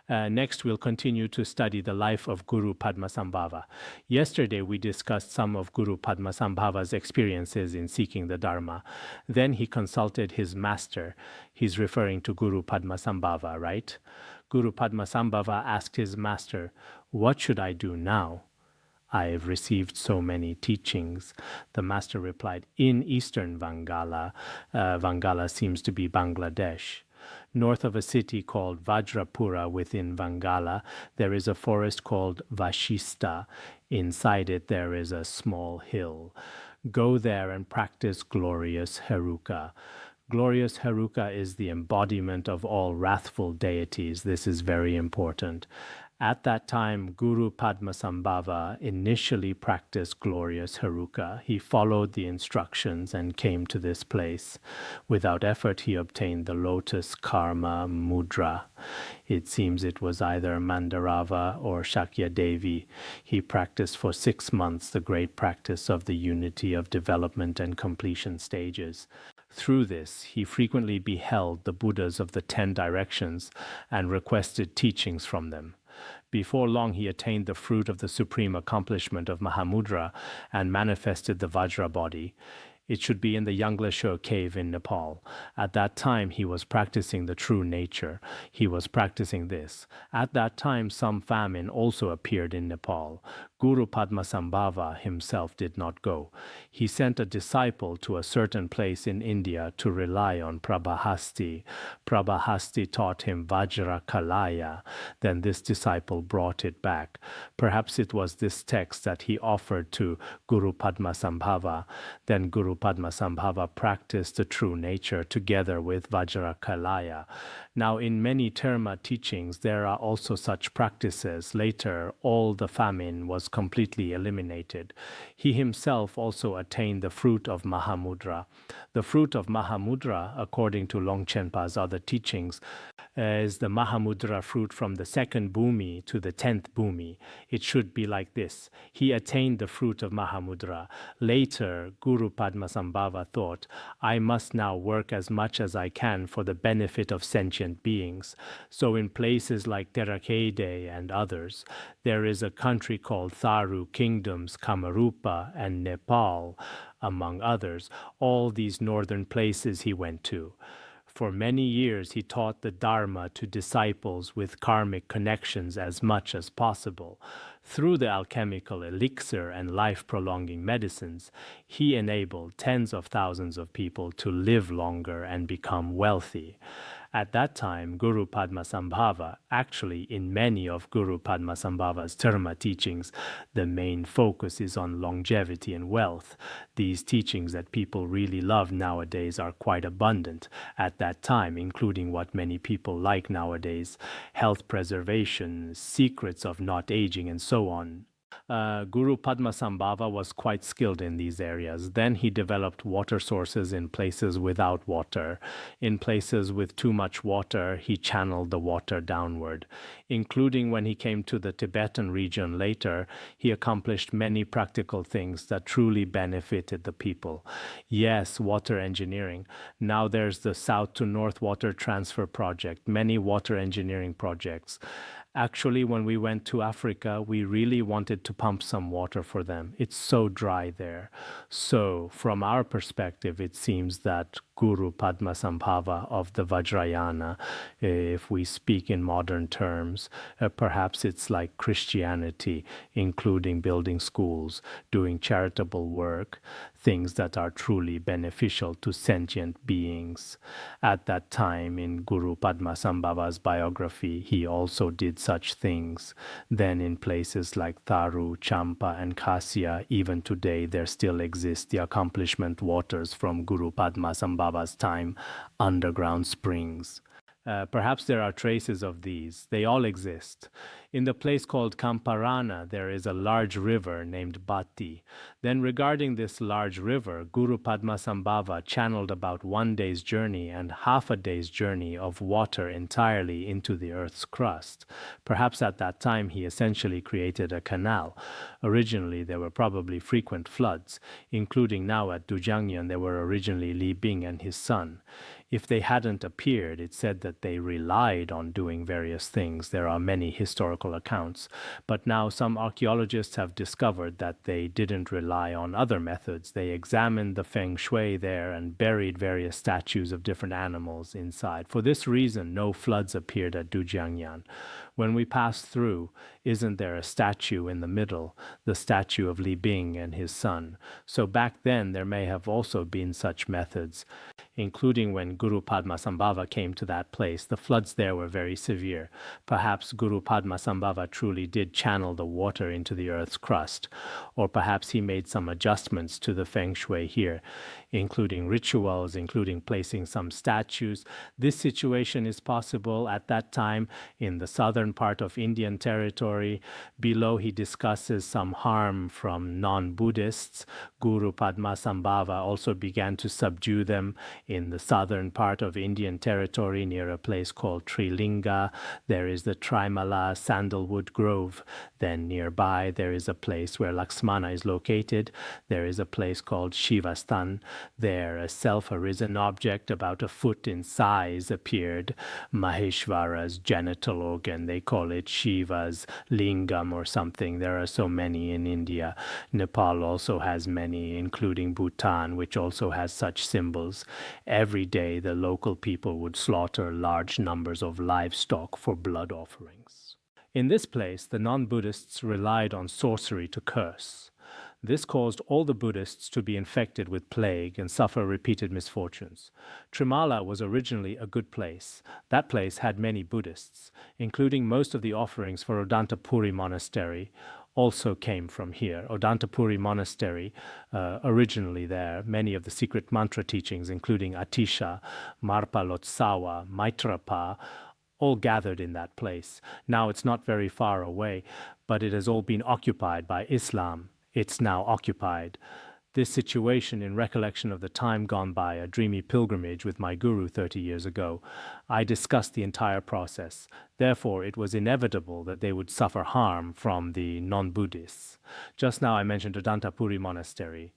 Next, we'll continue to study the life of Guru Padmasambhava. Yesterday, we discussed some of Guru Padmasambhava's experiences in seeking the Dharma. Then he consulted his master. He's referring to Guru Padmasambhava, right? Guru Padmasambhava asked his master, "What should I do now? I've received so many teachings." The master replied, "In eastern Vangala, Vangala seems to be Bangladesh, north of a city called Vajrapura within Vangala, there is a forest called Vaśiṣṭa. Inside it there is a small hill. Go there and practice glorious Heruka." Glorious Heruka is the embodiment of all wrathful deities. This is very important. At that time, Guru Padmasambhava initially practiced glorious Heruka. He followed the instructions and came to this place. Without effort, he obtained the lotus karma mudra. It seems it was either Mandarava or Shakya Devi. He practiced for 6 months the great practice of the unity of development and completion stages. Through this, he frequently beheld the Buddhas of the 10 directions and requested teachings from them. Before long, he attained the fruit of the supreme accomplishment of Mahāmudrā and manifested the Vajra body. It should be in the Yangleshö cave in Nepal. At that time, he was practicing the true nature. He was practicing this. At that time, some famine also appeared in Nepal. Guru Padmasambhava himself did not go. He sent a disciple to a certain place in India to rely on Prabhahasti. Prabhahasti taught him Vajra Kilas. Then this disciple brought it back. Perhaps it was this text that he offered to Guru Padmasambhava. Then Guru Padmasambhava practiced the true nature together with Vajra Kilas. Now, in many Dharma teachings, there are also such practices. Later, all the famine was completely eliminated. He himself also attained the fruit of Mahāmudrā. The fruit of Mahāmudrā, according to Longchenpa's other teachings, is the Mahāmudrā fruit from the 2nd bhumi to the 10th bhumi. It should be like this. He attained the fruit of Mahāmudrā. Later, Guru Padmasambhava thought, "I must now work as much as I can for the benefit of sentient beings." So in places like Terakede and others, there is a country called Tharu, kingdoms Kamarupa and Nepal, among others. All these northern places he went to. For many years, he taught the Dharma to disciples with karmic connections as much as possible. Through the alchemical elixir and life-prolonging medicines, he enabled tens of thousands of people to live longer and become wealthy. At that time, Guru Padmasambhava, actually in many of Guru Padmasambhava's Dharma teachings, the main focus is on longevity and wealth. These teachings that people really love nowadays are quite abundant at that time, including what many people like nowadays, health preservation, secrets of not aging, and so on. Guru Padmasambhava was quite skilled in these areas. Then he developed water sources in places without water. In places with too much water, he channeled the water downward. Including when he came to the Tibetan region later, he accomplished many practical things that truly benefited the people. Yes, water engineering. Now there's the South to North Water Transfer Project, many water engineering projects. Actually, when we went to Africa, we really wanted to pump some water for them. It's so dry there. So, from our perspective, it seems that Guru Padmasambhava of the Vajrayana, if we speak in modern terms, perhaps it's like Christianity, including building schools, doing charitable work, things that are truly beneficial to sentient beings. At that time, in Guru Padmasambhava's biography, he also did such things. Then in places like Tharu, Champa, and Khasya, even today there still exist the accomplishment waters from Guru Padmasambhava's time, underground springs. Perhaps there are traces of these. They all exist. In the place called Kamparana, there is a large river named Bhatti. Then regarding this large river, Guru Padmasambhava channeled about 1 day's journey and half a day's journey of water entirely into the earth's crust. Perhaps at that time he essentially created a canal. Originally there were probably frequent floods, including now at Dujiangyan there were originally Li Bing and his son. If they hadn't appeared, it said that they relied on doing various things. There are many historical accounts. But now some archaeologists have discovered that they didn't rely on other methods. They examined the Feng Shui there and buried various statues of different animals inside. For this reason, no floods appeared at Dujiangyan. When we passed through, isn't there a statue in the middle, the statue of Li Bing and his son? So back then there may have also been such methods, including when Guru Padmasambhava came to that place. The floods there were very severe. Perhaps Guru Padmasambhava truly did channel the water into the earth's crust, or perhaps he made some adjustments to the Feng Shui here, including rituals, including placing some statues. This situation is possible at that time in the southern part of Indian territory. Below he discusses some harm from non-Buddhists. Guru Padmasambhava also began to subdue them in the southern part of Indian territory near a place called Trilinga. There is the Trimala sandalwood grove. Then nearby there is a place where Lakshmana is located. There is a place called Shivastan. There a self-arisen object about a foot in size appeared, Maheshvara's genital organ. They call it Shiva's lingam or something. There are so many in India. Nepal also has many, including Bhutan, which also has such symbols. Every day the local people would slaughter large numbers of livestock for blood offerings. In this place, the non-Buddhists relied on sorcery to curse. This caused all the Buddhists to be infected with plague and suffer repeated misfortunes. Trimala was originally a good place. That place had many Buddhists, including most of the offerings for Odantapuri Monastery also came from here. Odantapuri Monastery, originally there, many of the secret mantra teachings, including Atisha, Marpa-Lotsawa, Maitrapa, all gathered in that place. Now it's not very far away, but it has all been occupied by Islam. It's now occupied. This situation in recollection of the time gone by, a dreamy pilgrimage with my guru 30 years ago, I discussed the entire process. Therefore, it was inevitable that they would suffer harm from the non-Buddhists. Just now I mentioned Odantapuri Monastery.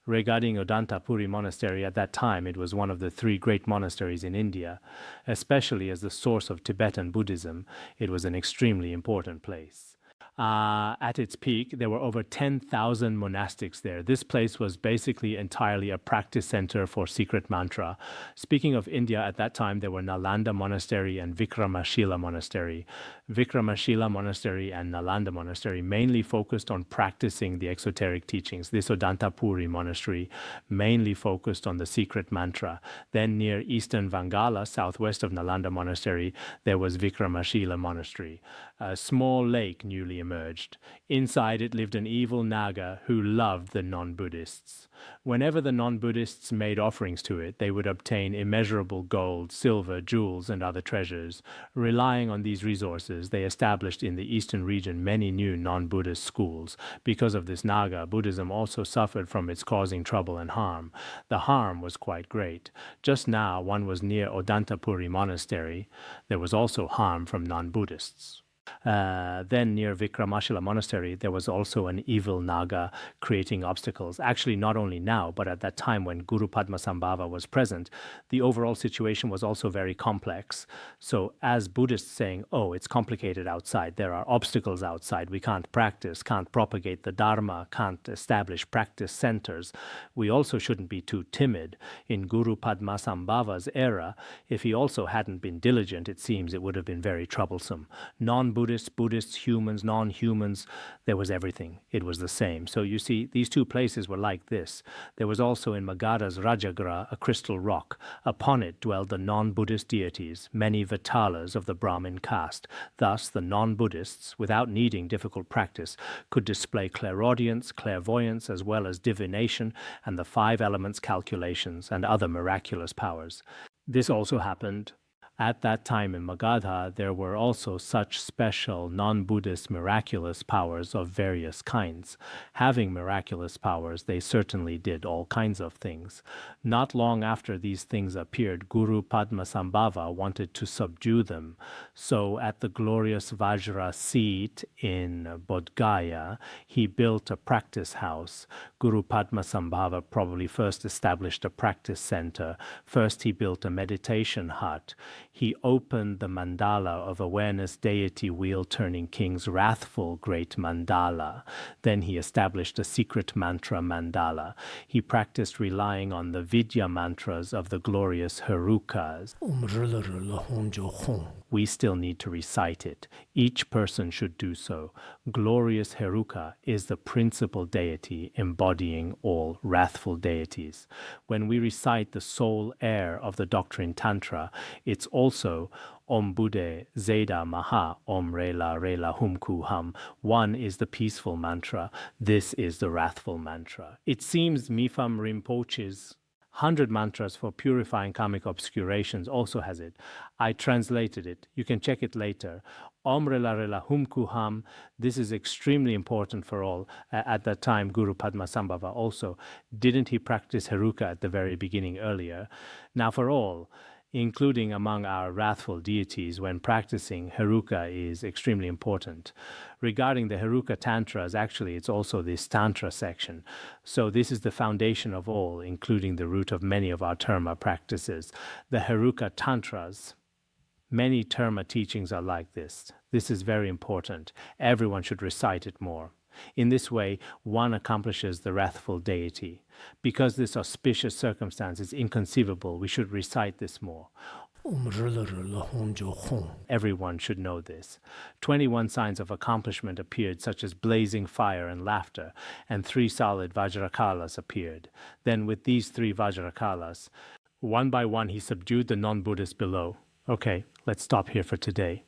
Regarding Odantapuri Monastery, at that time it was one of the 3 great monasteries in India. Especially as the source of Tibetan Buddhism, it was an extremely important place. At its peak, there were over 10,000 monastics there. This place was basically entirely a practice center for secret mantra. Speaking of India, at that time, there were Nalanda Monastery and Vikramashila Monastery. Vikramashila Monastery and Nalanda Monastery mainly focused on practicing the exoteric teachings. This Odantapuri Monastery mainly focused on the secret mantra. Then near eastern Vangala, southwest of Nalanda Monastery, there was Vikramashila Monastery. A small lake newly emerged. Inside it lived an evil Naga who loved the non-Buddhists. Whenever the non-Buddhists made offerings to it, they would obtain immeasurable gold, silver, jewels, and other treasures. Relying on these resources, they established in the eastern region many new non-Buddhist schools. Because of this Naga, Buddhism also suffered from its causing trouble and harm. The harm was quite great. Just now, one was near Odantapuri Monastery. There was also harm from non-Buddhists. Then near Vikramashila Monastery, there was also an evil Naga creating obstacles. Actually, not only now, but at that time when Guru Padmasambhava was present, the overall situation was also very complex. So as Buddhists saying, oh, it's complicated outside, there are obstacles outside, we can't practice, can't propagate the Dharma, can't establish practice centers, we also shouldn't be too timid. In Guru Padmasambhava's era, if he also hadn't been diligent, it seems it would have been very troublesome. Non-Buddhists, Buddhists, humans, non-humans, there was everything. It was the same. So you see, these two places were like this. There was also in Magadha's Rajagra a crystal rock. Upon it dwelled the non-Buddhist deities, many Vitalas of the Brahmin caste. Thus, the non-Buddhists, without needing difficult practice, could display clairaudience, clairvoyance, as well as divination, and the 5 elements calculations, and other miraculous powers. This also happened At that time in Magadha, there were also such special non-Buddhist miraculous powers of various kinds. Having miraculous powers, they certainly did all kinds of things. Not long after these things appeared, Guru Padmasambhava wanted to subdue them. So at the glorious Vajra seat in Bodh Gaya, he built a practice house. Guru Padmasambhava probably first established a practice center. First he built a meditation hut. He opened the mandala of awareness deity wheel-turning king's wrathful great mandala. Then he established a secret mantra mandala. He practiced relying on the Vidya mantras of the glorious Herukas. We still need to recite it. Each person should do so. Glorious Heruka is the principal deity embodying all wrathful deities. When we recite the sole air of the doctrine Tantra, it's also Om Buddhe Zeda Maha Om Rela Rela Hum Ku Hum. One is the peaceful mantra. This is the wrathful mantra. It seems Mifam Rinpoche's 100 mantras for purifying karmic obscurations also has it. I translated it. You can check it later. Om Rela Rela Hum Ku Hum. This is extremely important for all. At that time, Guru Padmasambhava also. Didn't he practice Heruka at the very beginning earlier? Now for all, including among our wrathful deities, when practicing, Heruka is extremely important. Regarding the Heruka Tantras, actually it's also this Tantra section. So this is the foundation of all, including the root of many of our Dharma practices. The Heruka Tantras, many Dharma teachings are like this. This is very important. Everyone should recite it more. In this way, one accomplishes the wrathful deity. Because this auspicious circumstance is inconceivable, we should recite this more. Everyone should know this. 21 signs of accomplishment appeared, such as blazing fire and laughter, and 3 solid Vajra Kilas appeared. Then with these 3 Vajra Kilas, one by one he subdued the non-Buddhists below. Okay, let's stop here for today.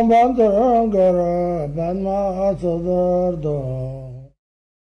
Bandharangara Padmasambhava